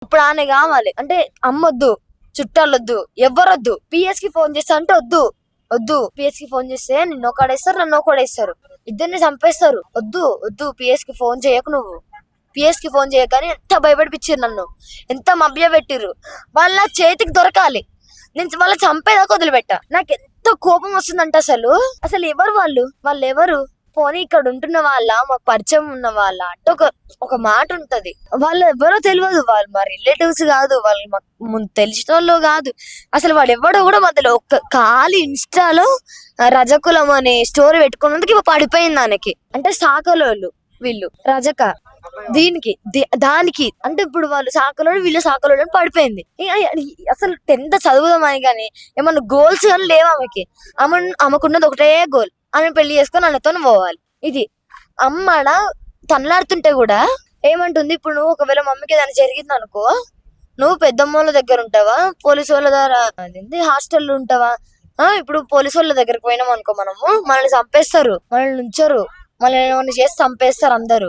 ఇప్పుడు ఆమె కావాలి అంటే అమ్మొద్దు, చుట్టాలొద్దు, ఎవ్వరొద్దు. పిఎస్ కి ఫోన్ చేస్తా అంటే వద్దు వద్దు. పిఎస్ కి ఫోన్ చేస్తే నిన్ను ఒకడేస్తారు, నన్ను ఒకడేస్తారు, ఇద్దరిని చంపేస్తారు. వద్దు వద్దు, పిఎస్ కి ఫోన్ చేయకు నువ్వు. పిఎస్ కి ఫోన్ చేయకని ఎంత భయపడిపించారు నన్ను, ఎంత మభ్య పెట్టిర్రు. వాళ్ళ చేతికి దొరకాలి, నేను వాళ్ళ చంపేదాకా వదిలిపెట్టా. నాకు ఎంత కోపం వస్తుందంటే అసలు అసలు ఎవరు వాళ్ళు ఎవరు? పోనీ ఇక్కడ ఉంటున్న వాళ్ళ, మాకు పరిచయం ఉన్న వాళ్ళ అంటే ఒక మాట ఉంటది. వాళ్ళు ఎవరో తెలియదు, వాళ్ళు మా రిలేటివ్స్ కాదు, వాళ్ళు మాకు తెలిసిన వాళ్ళు కాదు. అసలు వాడు ఎవడో కూడా మధ్యలో ఒక్క ఖాళీ ఇన్స్టాలో రజకులం అనే స్టోరీ పెట్టుకున్నందుకు ఇవ్వ పడిపోయింది దానికి. అంటే సాకలోళ్ళు వీళ్ళు రజక దీనికి దానికి అంటే ఇప్పుడు వాళ్ళు సాకలోడు, వీళ్ళు సాకలోడు అని పడిపోయింది. అసలు 10th చదువుదామని కానీ ఏమన్నా గోల్స్ కానీ లేవు ఆమెకి. ఆమెకున్నది ఒకటే గోల్, ఆమె పెళ్లి చేసుకొని అన్నతో పోవాలి. ఇది అమ్మడ తనలాడుతుంటే కూడా ఏమంటుంది, ఇప్పుడు నువ్వు ఒకవేళ మమ్మీకి ఏదైనా జరిగింది అనుకో, నువ్వు పెద్దమ్మ వాళ్ళ దగ్గర ఉంటావా, పోలీసు వాళ్ళ ద్వారా హాస్టల్లో ఉంటావా? ఇప్పుడు పోలీసు వాళ్ళ దగ్గరకు పోయినాం అనుకో, మనల్ని చంపేస్తారు, మనల్ని ఉంచరు, మనల్ని ఏమైనా చేసి చంపేస్తారు అందరూ.